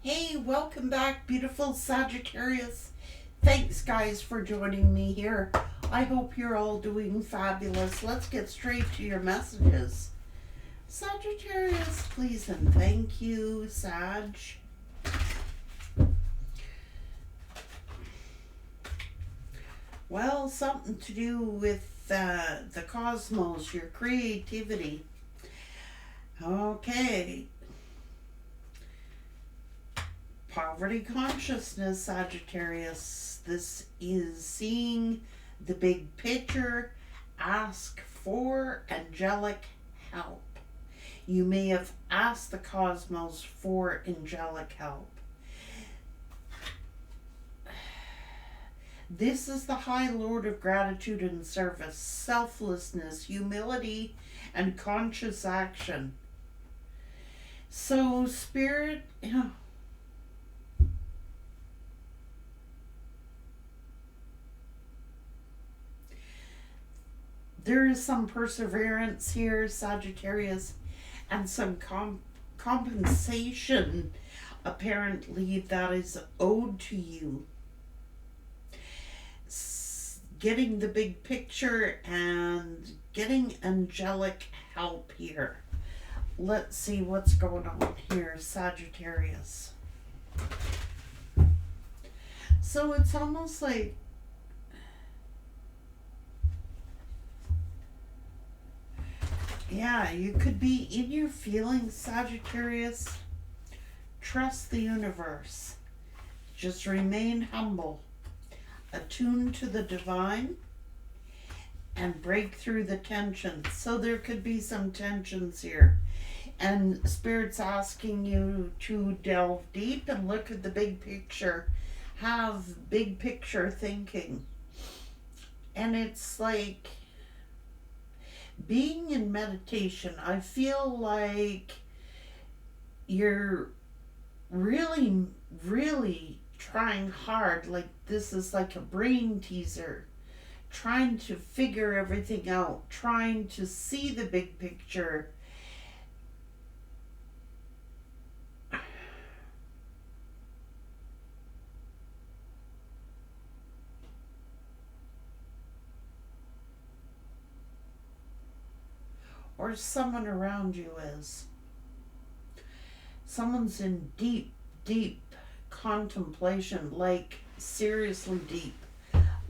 Hey, welcome back, beautiful Sagittarius. Thanks, guys, for joining me here. I hope you're all doing fabulous. Let's get straight to your messages. Sagittarius, please and thank you, Sag. Well, something to do with the cosmos, your creativity. Okay. Poverty consciousness, Sagittarius. This is seeing the big picture. Ask for angelic help. You may have asked the cosmos for angelic help. This is the High Lord of gratitude and service, selflessness, humility, and conscious action. So, Spirit, there is some perseverance here, Sagittarius, and some compensation apparently that is owed to you. Getting the big picture and getting angelic help here. Let's see what's going on here, Sagittarius. So it's almost like you could be in your feelings, Sagittarius. Trust the universe. Just remain humble. Attuned to the divine. And break through the tensions. So there could be some tensions here. And Spirit's asking you to delve deep and look at the big picture. Have big picture thinking. And it's like being in meditation, I feel like you're really, really trying hard. Like this is like a brain teaser. Trying to figure everything out. Trying to see the big picture. Or someone around you is. Someone's in deep, deep contemplation, like seriously deep,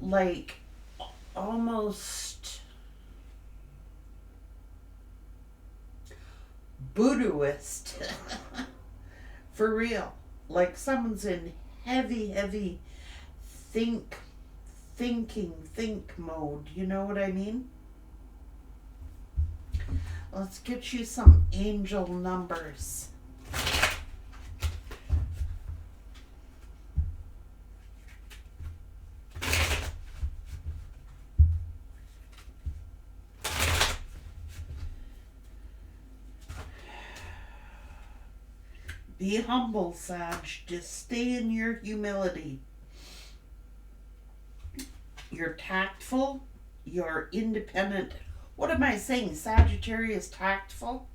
like almost Buddhist, for real. Like someone's in heavy, heavy think mode. You know what I mean? Let's get you some angel numbers. Be humble, Sag. Just stay in your humility. You're tactful. You're independent. What am I saying? Sagittarius tactful?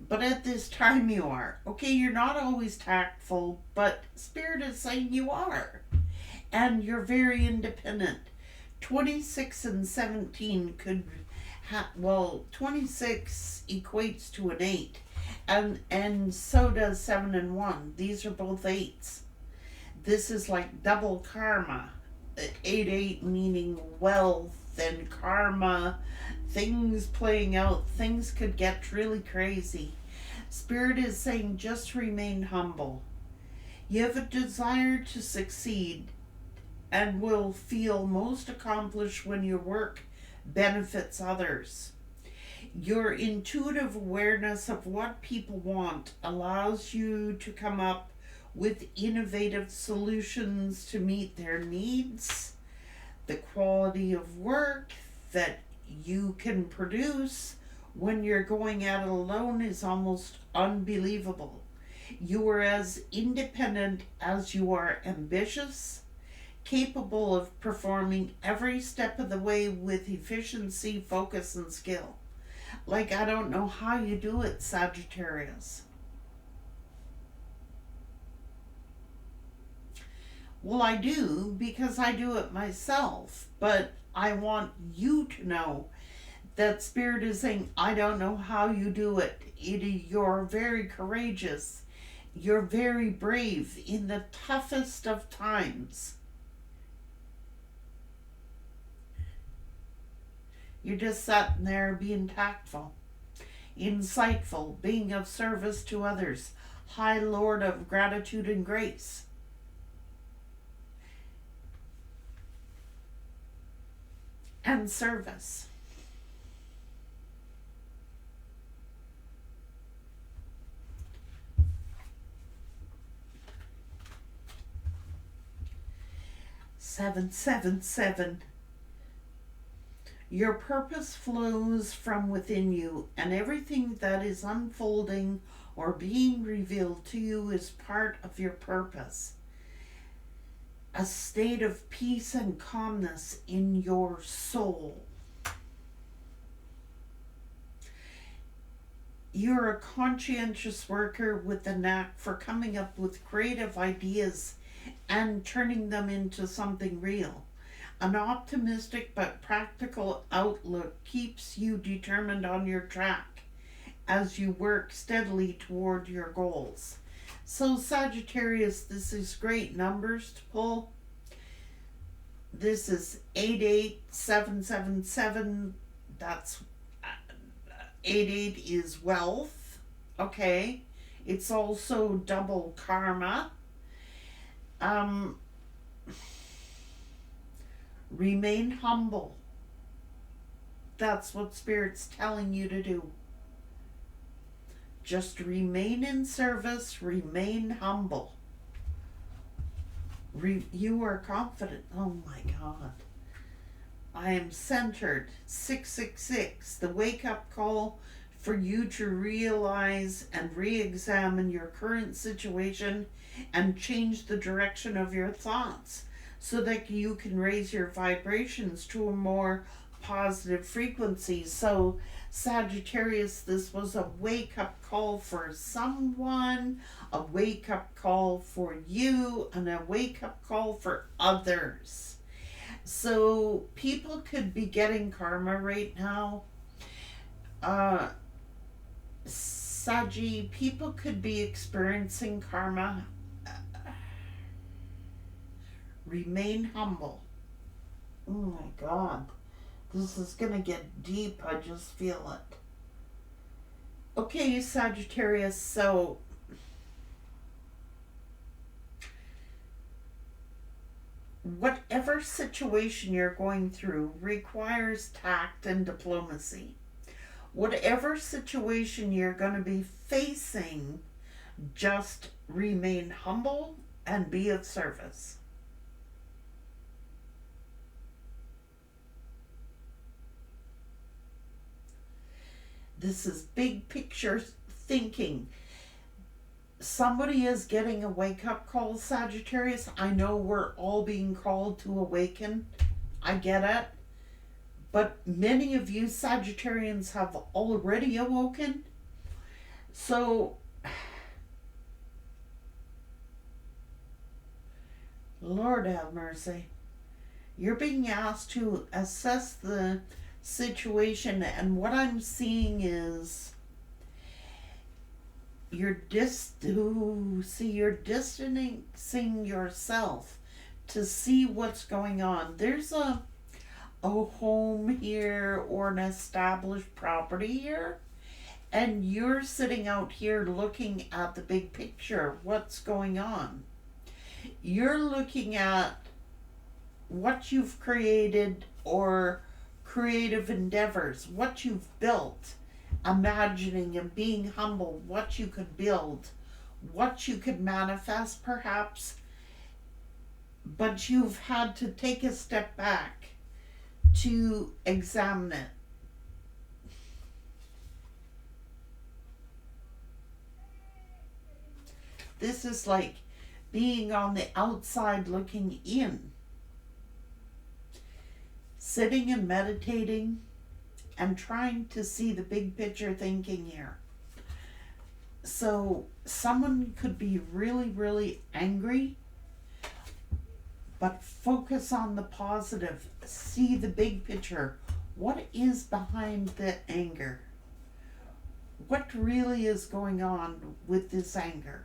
But at this time you are. Okay, you're not always tactful, but Spirit is saying you are. And you're very independent. 26 and 17 could 26 equates to an 8. And so does 7 and 1. These are both 8s. This is like double karma. 8 meaning wealth and karma, things playing out. Things could get really crazy. Spirit is saying just remain humble. You have a desire to succeed and will feel most accomplished when your work benefits others. Your intuitive awareness of what people want allows you to come up with innovative solutions to meet their needs. The quality of work that you can produce when you're going at it alone is almost unbelievable. You are as independent as you are ambitious, capable of performing every step of the way with efficiency, focus, and skill. Like, I don't know how you do it, Sagittarius. Well, I do because I do it myself, but I want you to know that Spirit is saying, I don't know how you do it. You're very courageous. You're very brave in the toughest of times. You're just sitting there being tactful, insightful, being of service to others, High Lord of gratitude and grace. And service. Seven, seven, seven. Your purpose flows from within you, and everything that is unfolding or being revealed to you is part of your purpose. A state of peace and calmness in your soul. You're a conscientious worker with a knack for coming up with creative ideas and turning them into something real. An optimistic but practical outlook keeps you determined on your track as you work steadily toward your goals. So Sagittarius, this is great numbers to pull. This is 88777. That's 88 is wealth. Okay. It's also double karma. Remain humble. That's what Spirit's telling you to do. Just remain in service, remain humble. You are confident. Oh my God. I am centered. 666, the wake-up call for you to realize and re-examine your current situation and change the direction of your thoughts so that you can raise your vibrations to a more positive frequency. So Sagittarius, this was a wake-up call for someone, a wake-up call for you, and a wake-up call for others. So people could be getting karma right now. Saggy, people could be experiencing karma. Remain humble. Oh my God. This is going to get deep. I just feel it. Okay, Sagittarius, so whatever situation you're going through requires tact and diplomacy. Whatever situation you're going to be facing, just remain humble and be of service. This is big picture thinking. Somebody is getting a wake-up call, Sagittarius. I know we're all being called to awaken. I get it. But many of you Sagittarians have already awoken. So, Lord have mercy. You're being asked to assess the situation, and what I'm seeing is you're distancing yourself to see what's going on. There's a home here or an established property here, and you're sitting out here looking at the big picture, what's going on. You're looking at what you've created or creative endeavors, what you've built, imagining and being humble, what you could build, what you could manifest perhaps, but you've had to take a step back to examine it. This is like being on the outside looking in. Sitting and meditating and trying to see the big picture thinking here. So someone could be really, really angry But focus on the positive. See the big picture. What is behind the anger? What really is going on with this anger?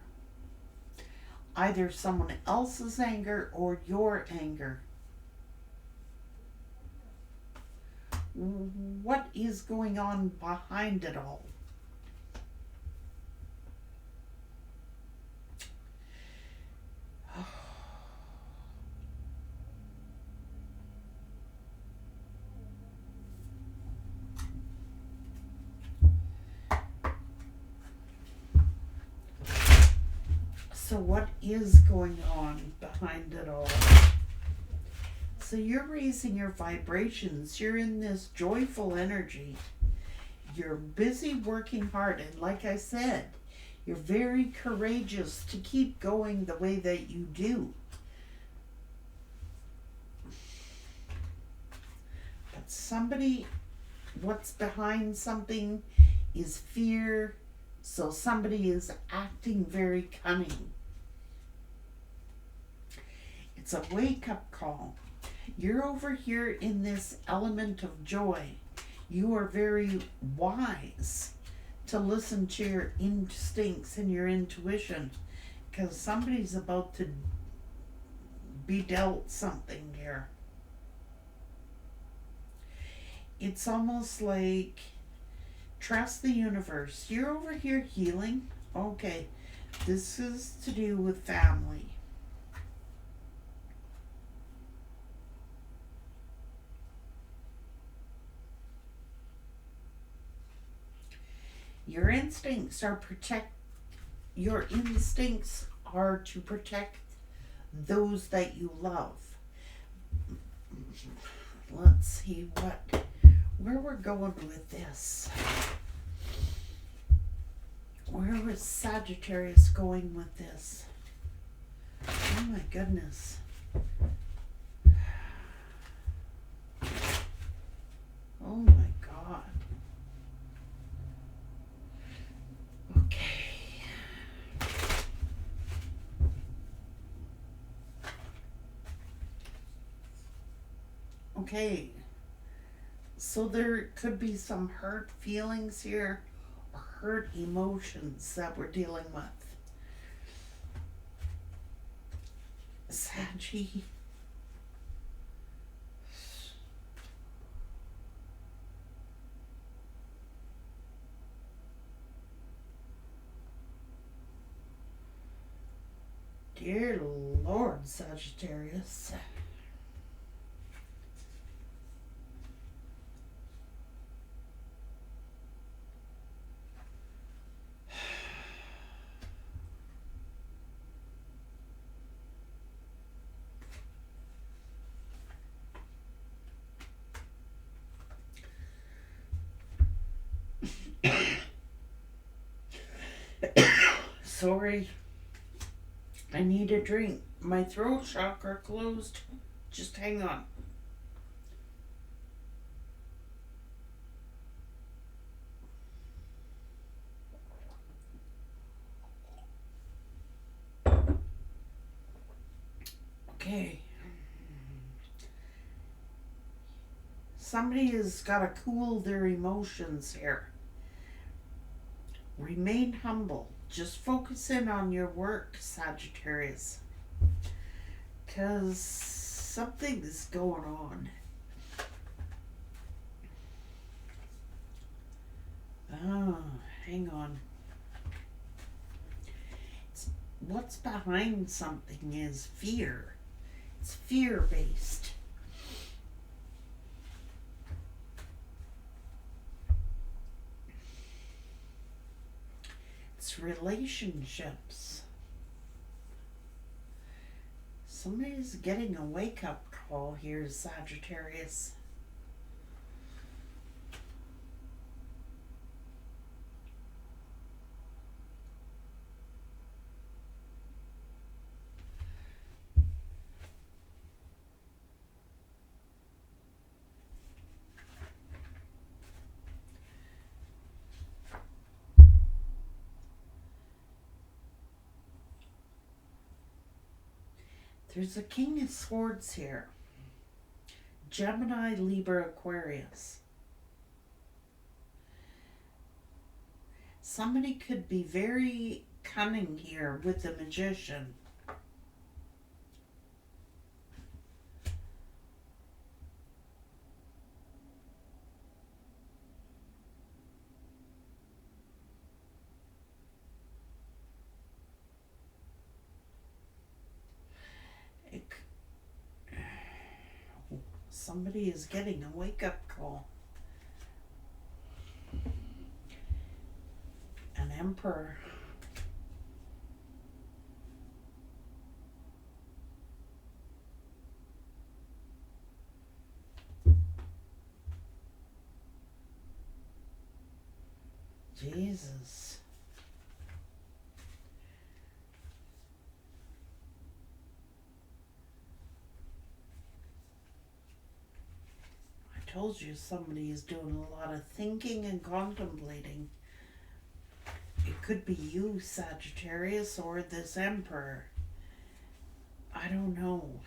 Either someone else's anger or your anger. What is going on behind it all? So what is going on behind it all? So you're raising your vibrations. You're in this joyful energy. You're busy working hard. And like I said, you're very courageous to keep going the way that you do. But somebody, what's behind something is fear. So somebody is acting very cunning. It's a wake-up call. You're over here in this element of joy. You are very wise to listen to your instincts and your intuition, because somebody's about to be dealt something here. It's almost like trust the universe. You're over here healing. Okay, this is to do with family. Your instincts are to protect those that you love. Let's see where we're going with this. Where was Sagittarius going with this? Oh my goodness. Oh my God. Okay. Okay. So there could be some hurt feelings here, or hurt emotions that we're dealing with. Saggy. Dear Lord, Sagittarius. Sorry. I need a drink. My throat chakra closed. Just hang on. Okay. Somebody has got to cool their emotions here. Remain humble. Just focus in on your work, Sagittarius. Because something's going on. Oh, hang on. What's behind something is fear. It's fear-based. It's relationships. Somebody's getting a wake-up call here, Sagittarius. There's a King of Swords here. Gemini, Libra, Aquarius. Somebody could be very cunning here with the Magician. Somebody is getting a wake-up call. An Emperor. Jesus. I told you somebody is doing a lot of thinking and contemplating. It could be you, Sagittarius, or this Emperor. I don't know.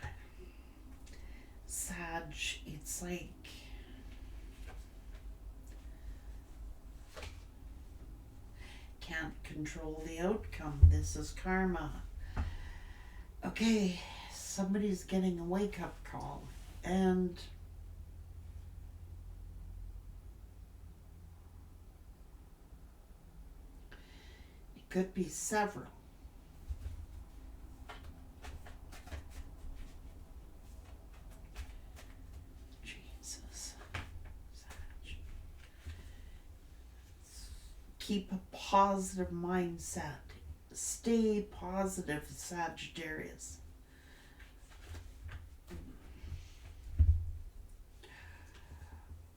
Sag, it's like... can't control the outcome. This is karma. Okay, somebody's getting a wake-up call. And... it could be several. Jesus. Sag. Keep a positive mindset. Stay positive, Sagittarius.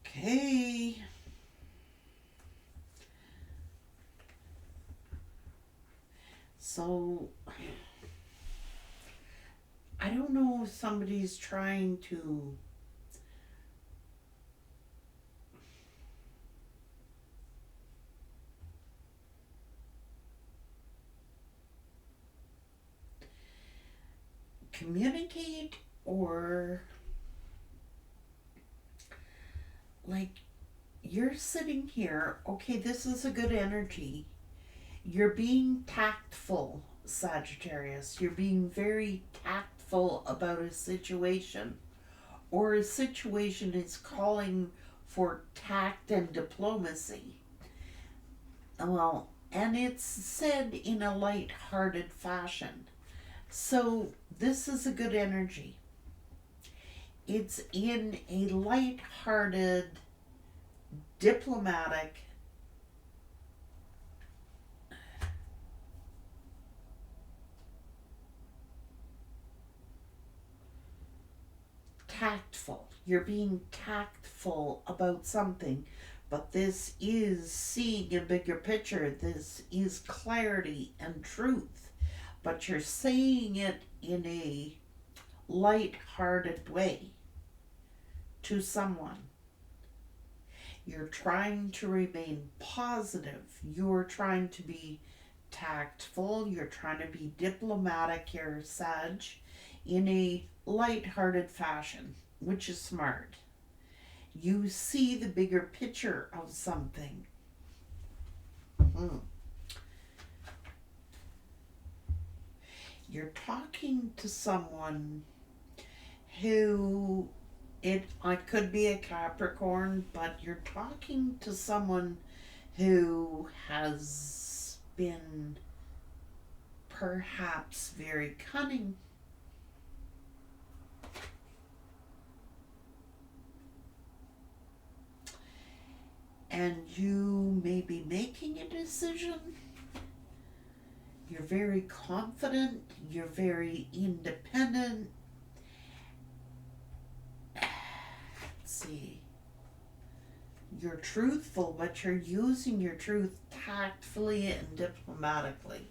Okay. So, I don't know if somebody's trying to communicate, or like you're sitting here, okay, this is a good energy. You're being tactful, Sagittarius. You're being very tactful about a situation, or a situation is calling for tact and diplomacy. Well, and it's said in a light-hearted fashion. So this is a good energy. It's in a light-hearted, diplomatic, tactful. You're being tactful about something, but this is seeing a bigger picture. This is clarity and truth, but you're saying it in a light-hearted way to someone. You're trying to remain positive. You're trying to be tactful. You're trying to be diplomatic here, Sag, in a light-hearted fashion, which is smart. You see the bigger picture of something. You're talking to someone who, it could be a Capricorn, but you're talking to someone who has been perhaps very cunning. And you may be making a decision. You're very confident. You're very independent. Let's see. You're truthful, but you're using your truth tactfully and diplomatically.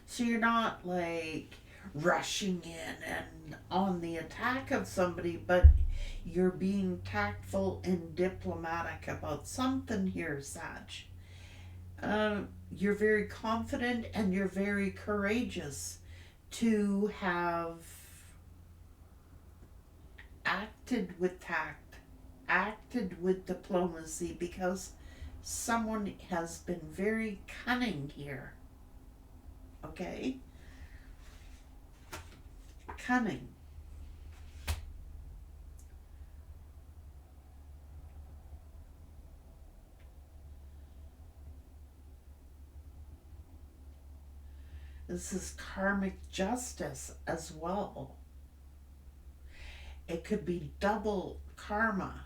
So you're not like rushing in and on the attack of somebody, but you're being tactful and diplomatic about something here, Sag. You're very confident and you're very courageous to have acted with tact, acted with diplomacy, because someone has been very cunning here. Okay? Cunning. This is karmic justice as well. It could be double karma.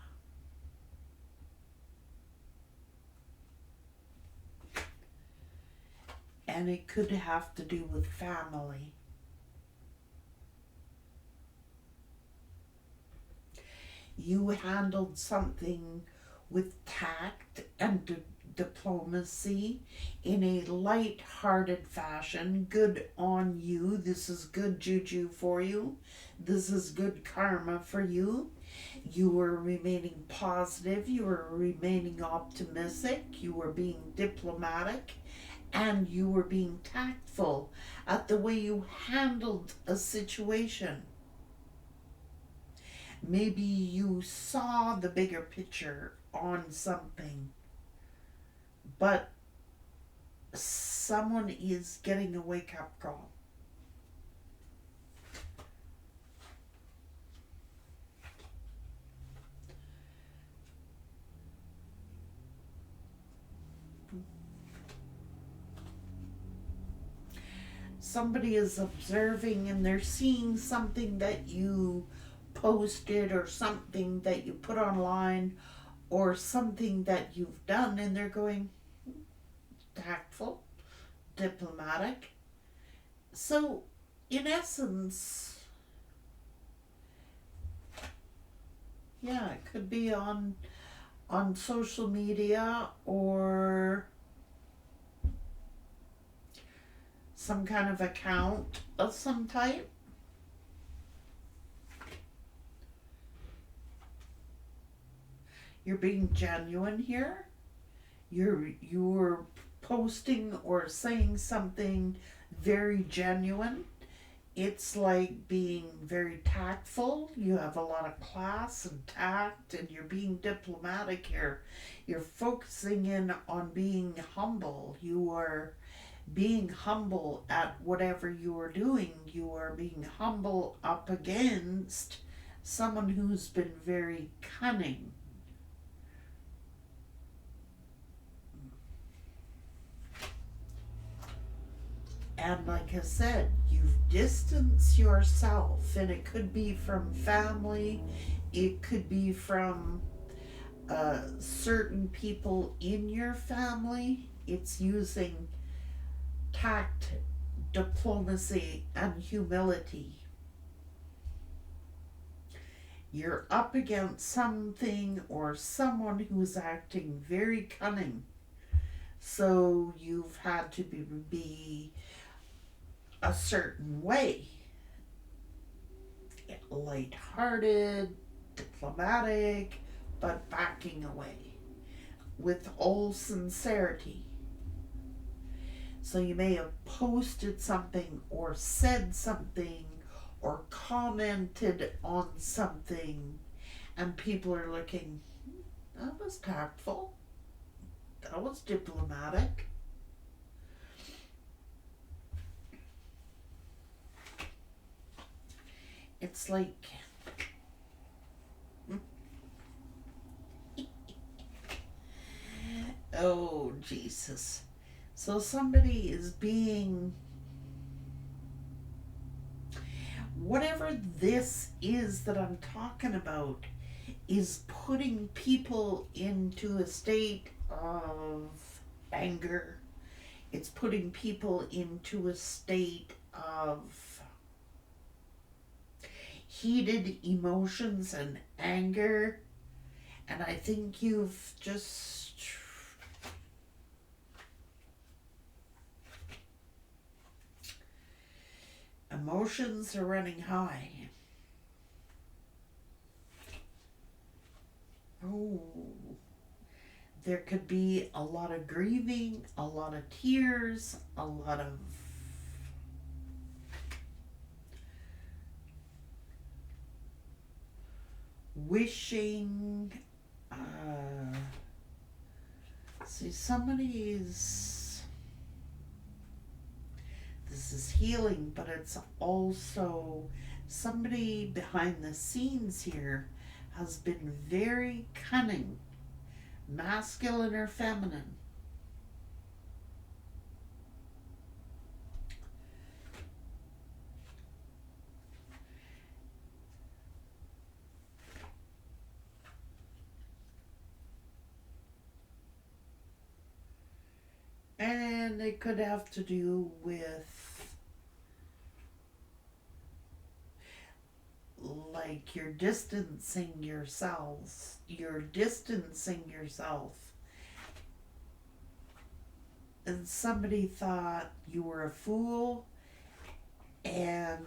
And it could have to do with family. You handled something with tact and diplomacy in a light-hearted fashion. Good on you. This is good juju for you. This is good karma for you. You were remaining positive. You were remaining optimistic. You were being diplomatic. And you were being tactful at the way you handled a situation. Maybe you saw the bigger picture on something, but someone is getting a wake-up call. Somebody is observing and they're seeing something that you posted or something that you put online or something that you've done, and they're going, tactful, diplomatic. So in essence, yeah, it could be on social media or some kind of account of some type. You're being genuine here. You're posting or saying something very genuine. It's like being very tactful. You have a lot of class and tact, and you're being diplomatic here. You're focusing in on being humble. You are being humble at whatever you are doing. You are being humble up against someone who's been very cunning. And like I said, you've distanced yourself, and it could be from family, it could be from certain people in your family. It's using tact, diplomacy, and humility. You're up against something or someone who's acting very cunning. So you've had to be a certain way. Light-hearted, diplomatic, but backing away with all sincerity. So you may have posted something or said something or commented on something, and people are looking, that was tactful, that was diplomatic. It's like oh Jesus. So somebody is being, whatever this is that I'm talking about, is putting people into a state of anger. It's putting people into a state of heated emotions and anger. And I think you've just emotions are running high. Oh, there could be a lot of grieving, a lot of tears, a lot of wishing, see, somebody's, this is healing, but it's also somebody behind the scenes here has been very cunning, masculine or feminine. And it could have to do with like you're distancing yourselves. You're distancing yourself. And somebody thought you were a fool and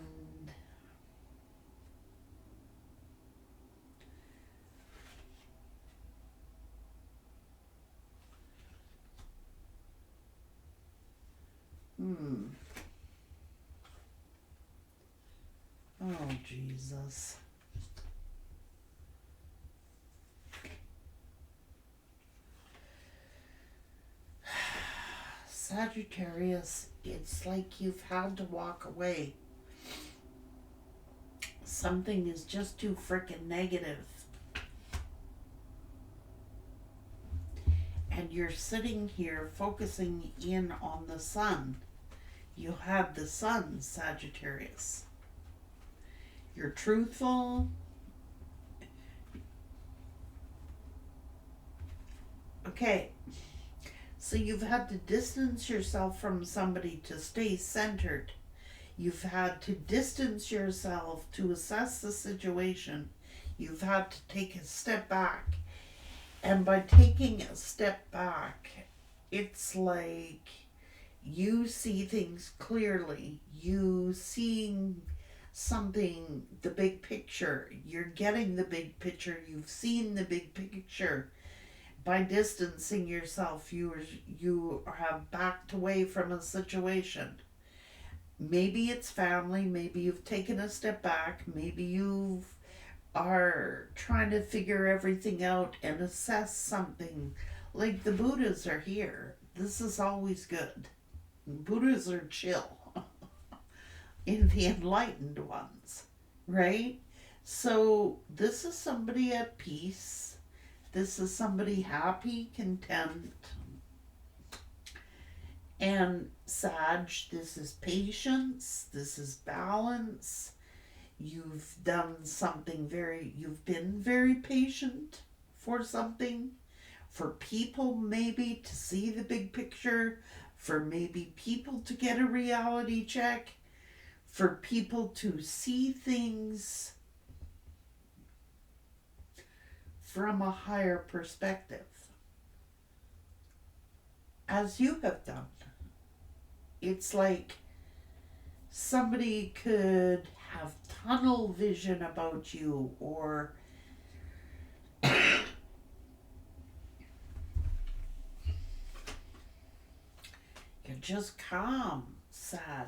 oh, Jesus. Sagittarius, it's like you've had to walk away. Something is just too frickin' negative. And you're sitting here focusing in on the sun. You have the sun, Sagittarius. You're truthful. Okay. So you've had to distance yourself from somebody to stay centered. You've had to distance yourself to assess the situation. You've had to take a step back. And by taking a step back, it's like you see things clearly. You seeing something, the big picture. You're getting the big picture. You've seen the big picture. By distancing yourself, you have backed away from a situation. Maybe it's family. Maybe you've taken a step back. Maybe you are trying to figure everything out and assess something. Like the Buddhas are here. This is always good. Buddhas are chill. In the enlightened ones, right? So this is somebody at peace. This is somebody happy, content. And Sag, this is patience. This is balance. You've done something you've been very patient for something. For people maybe to see the big picture. For maybe people to get a reality check. For people to see things from a higher perspective, as you have done. It's like somebody could have tunnel vision about you, or you're just calm, Sag.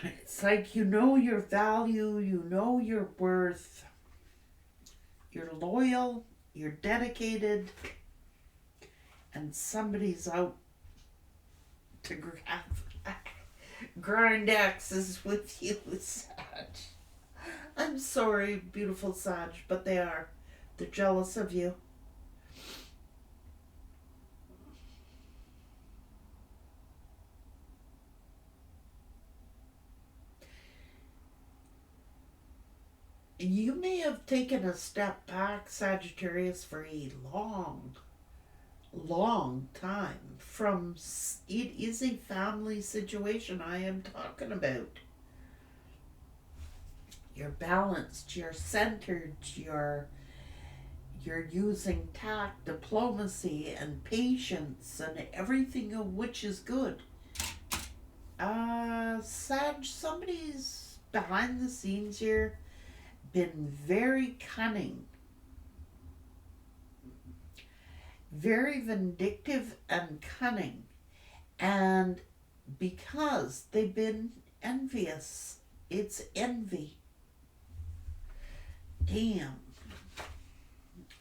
It's like you know your value, you know your worth, you're loyal, you're dedicated, and somebody's out to grind axes with you, Sag. I'm sorry, beautiful Sag, but they are. They're jealous of you. You may have taken a step back, Sagittarius, for a long, long time from, it is a family situation I am talking about. You're balanced, you're centered, you're using tact, diplomacy, and patience, and everything of which is good. Sag, somebody's behind the scenes here been very cunning, very vindictive and cunning, and because they've been envious It's envy. Damn.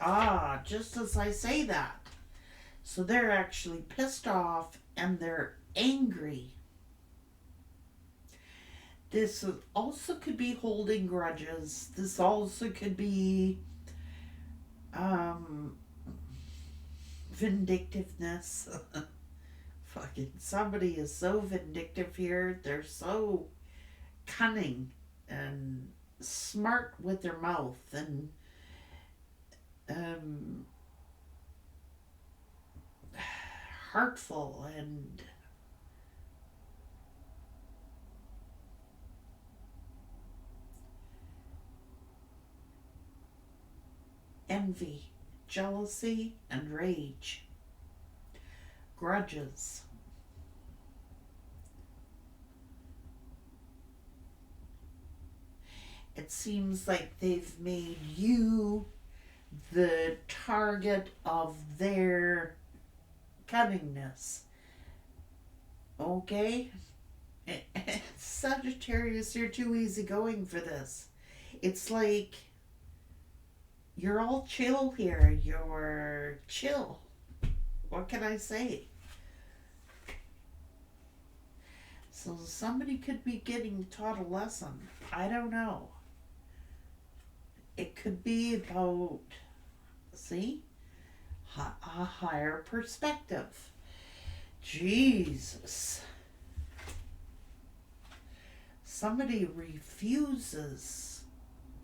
Ah, just as I say that. So they're actually pissed off and they're angry. This also could be holding grudges. This also could be um, vindictiveness. Fucking somebody is so vindictive here. They're so cunning and smart with their mouth and um, heartful and envy, jealousy, and rage, grudges. It seems like they've made you the target of their cunningness. Okay? Sagittarius, you're too easygoing for this. It's like you're all chill here. You're chill. What can I say? So somebody could be getting taught a lesson. I don't know. It could be about, see, a higher perspective. Jesus. Somebody refuses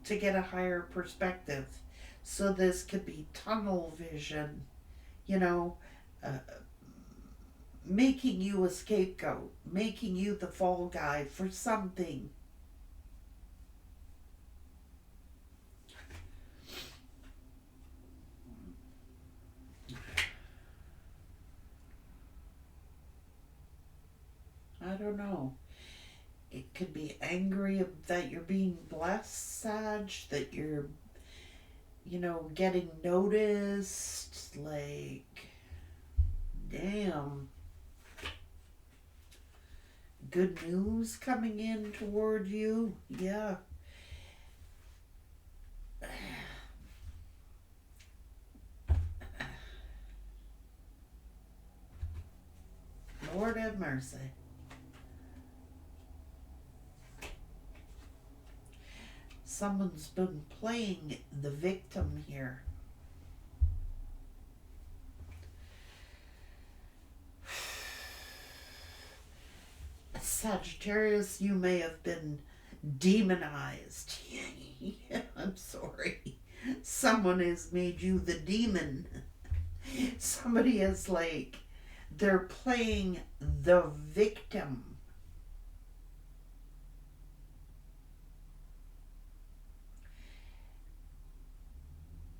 to get a higher perspective. So this could be tunnel vision, you know, making you a scapegoat, making you the fall guy for something. I don't know. It could be angry that you're being blessed, Sag, that you're, getting noticed. Like, damn. Good news coming in toward you. Yeah. Lord have mercy. Someone's been playing the victim here. Sagittarius, you may have been demonized. I'm sorry. Someone has made you the demon. Somebody is like, they're playing the victim.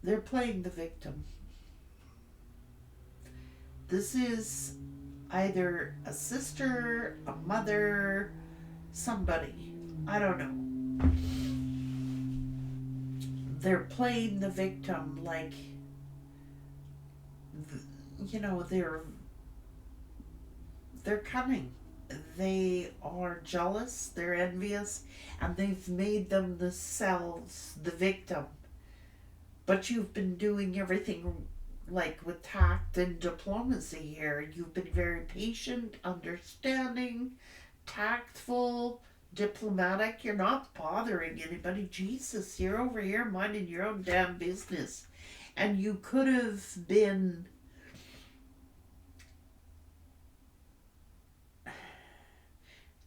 They're playing the victim. This is either a sister, a mother, somebody. I don't know. They're playing the victim like, they're cunning. They are jealous, they're envious, and they've made themselves the victim. But you've been doing everything like with tact and diplomacy here. You've been very patient, understanding, tactful, diplomatic. You're not bothering anybody. Jesus, you're over here minding your own damn business. And you could have been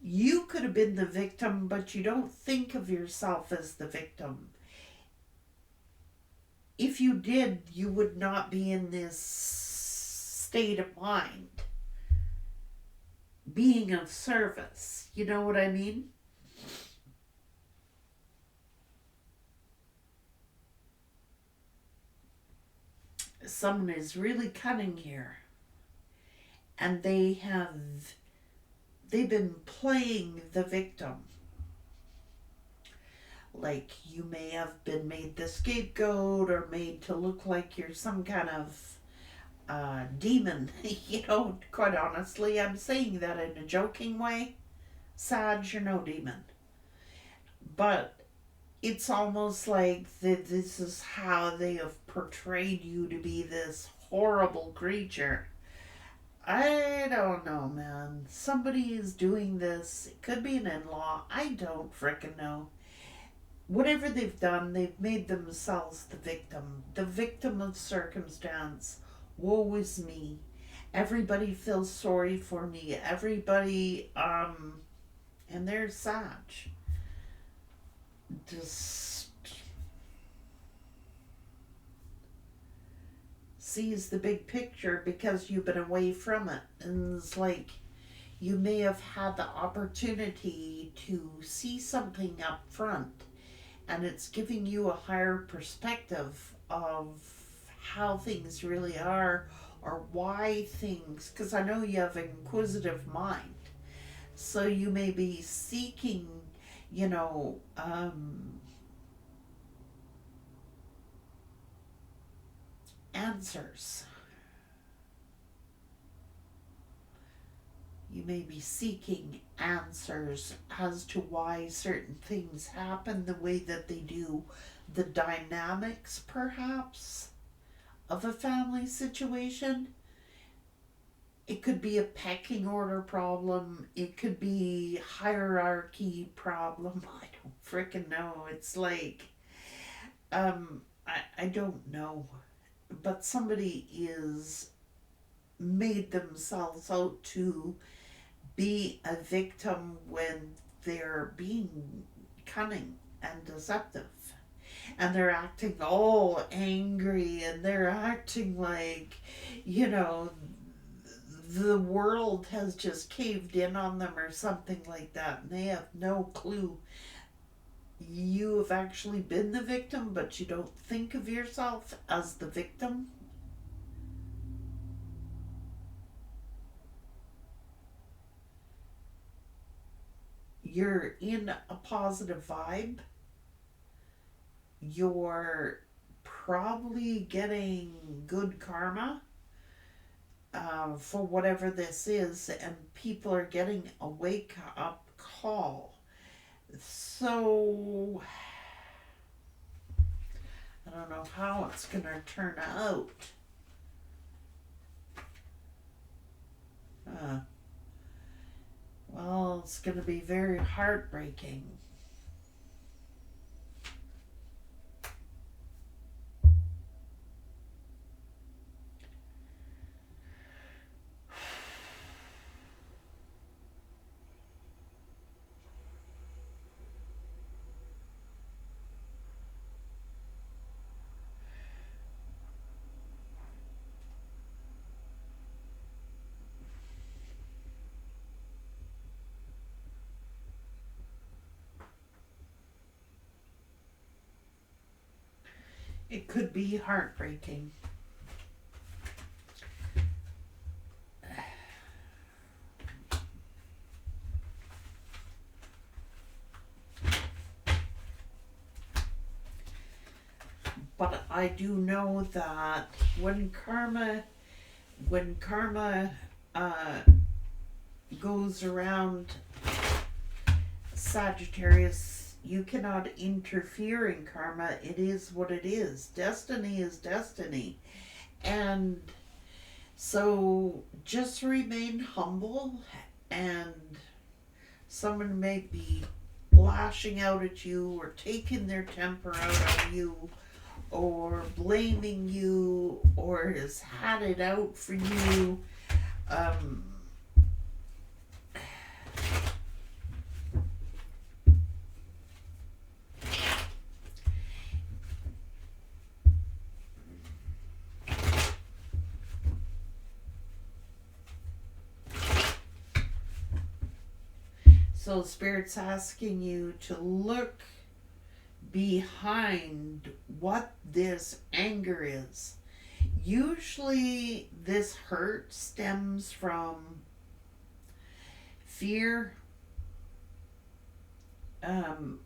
the victim, but you don't think of yourself as the victim. If you did, you would not be in this state of mind. Being of service. You know what I mean? Someone is really cunning here. And they've been playing the victim. Like, you may have been made the scapegoat or made to look like you're some kind of demon. Quite honestly, I'm saying that in a joking way. Sag, you're no demon. But it's almost like this is how they have portrayed you to be this horrible creature. I don't know, man. Somebody is doing this. It could be an in law. I don't frickin' know. Whatever they've done, they've made themselves the victim of circumstance. Woe is me. Everybody feels sorry for me. Everybody, and there's Sag. Just sees the big picture because you've been away from it. And it's like you may have had the opportunity to see something up front, and it's giving you a higher perspective of how things really are or why things, because I know you have an inquisitive mind, so you may be seeking, you know, answers. You may be seeking answers as to why certain things happen the way that they do, the dynamics perhaps of a family situation. It could be a pecking order problem, it could be hierarchy problem. I don't freaking know. It's like I don't know. But somebody is made themselves out to be a victim when they're being cunning and deceptive. And they're acting all angry and they're acting like, you know, the world has just caved in on them or something like that. And they have no clue. You have actually been the victim, but you don't think of yourself as the victim. You're in a positive vibe. You're probably getting good karma for whatever this is, and people are getting a wake up call. So, I don't know how it's going to turn out. Uh, well, it's going to be very heartbreaking. It could be heartbreaking. But I do know that when karma uh, goes around Sagittarius, you cannot interfere in karma. It is what it is. Destiny is destiny. And so just remain humble, and someone may be lashing out at you or taking their temper out on you or blaming you or has had it out for you. Um, so Spirit's asking you to look behind what this anger is. Usually, this hurt stems from fear, um,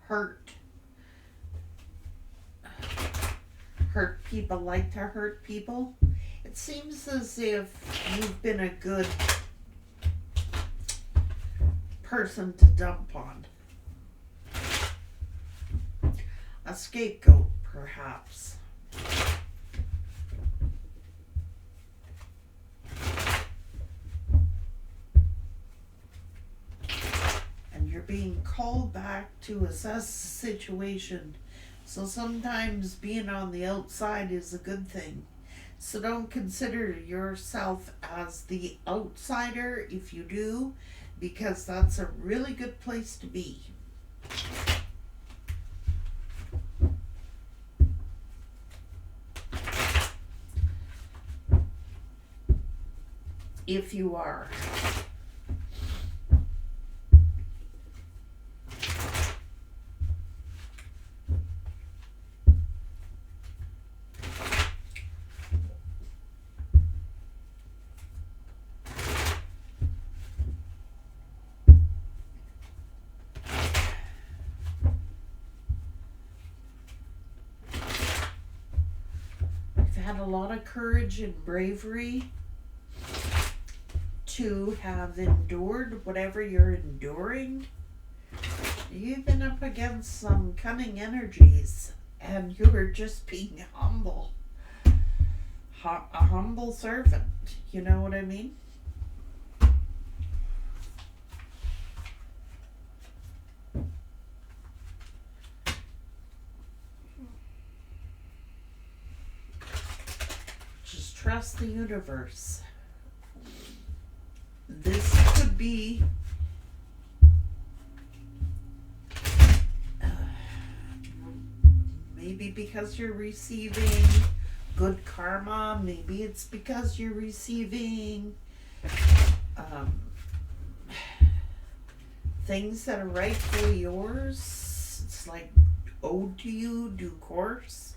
hurt. Hurt people like to hurt people. It seems as if you've been a good person to dump on. A scapegoat, perhaps. And you're being called back to assess the situation. So sometimes being on the outside is a good thing. So don't consider yourself as the outsider if you do, because that's a really good place to be. If you are. Had a lot of courage and bravery to have endured whatever you're enduring. You've been up against some cunning energies and you're just being humble. A humble servant, you know what I mean? Trust the universe. This could be maybe because you're receiving good karma. Maybe it's because you're receiving things that are rightfully yours. It's like owed to you, due course,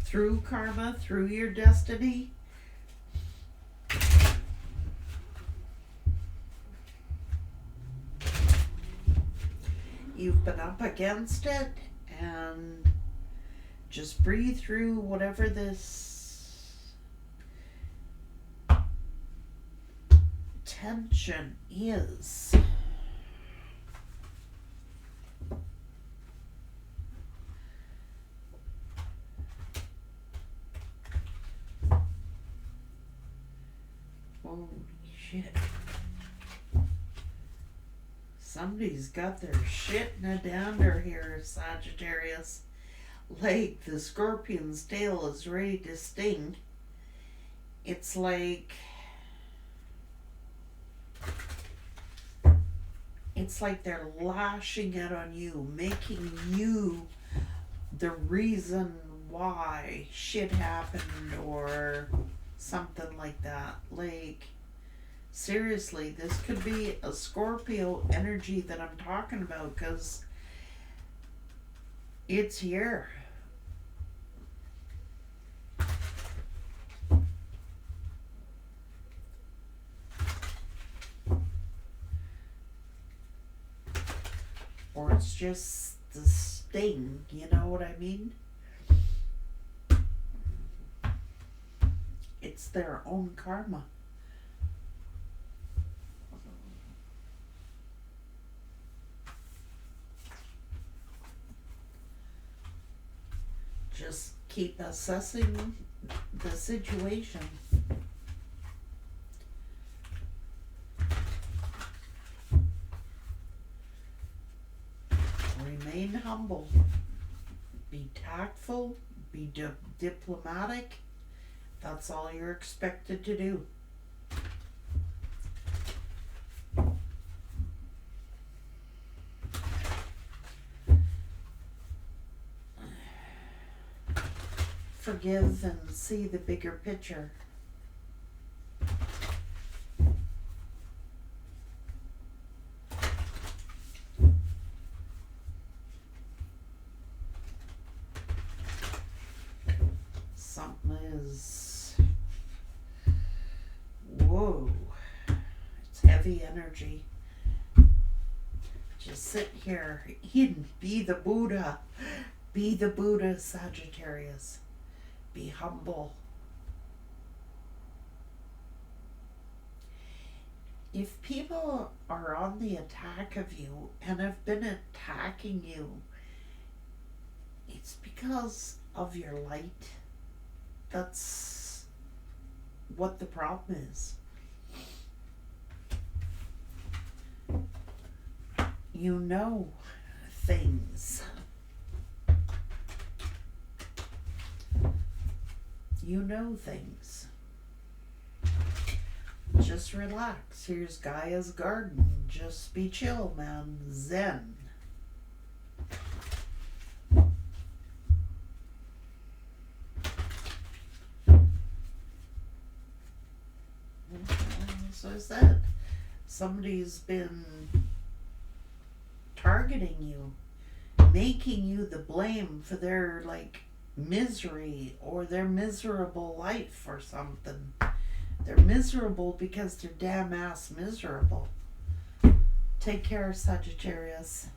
through karma, through your destiny. You've been up against it, and just breathe through whatever this tension is. Holy shit. Somebody's got their shit in a dander here, Sagittarius. Like the scorpion's tail is ready to sting. It's like they're lashing out on you, making you the reason why shit happened or something like that. Like, seriously, this could be a Scorpio energy that I'm talking about, because it's here. Or it's just the sting, you know what I mean? It's their own karma. Just keep assessing the situation. Remain humble. Be tactful. Be diplomatic. That's all you're expected to do. Forgive and see the bigger picture. Something is, whoa, it's heavy energy. Just sit here and be the Buddha. Be the Buddha, Sagittarius. Be humble. if people are on the attack of you and have been attacking you, it's because of your light. That's what the problem is. You know things. You know things. Just relax. Here's Gaia's garden. Just be chill, man. Zen. So I said, somebody's been targeting you, making you the blame for their misery or their miserable life or something. They're miserable because they're damn ass miserable. Take care, Sagittarius.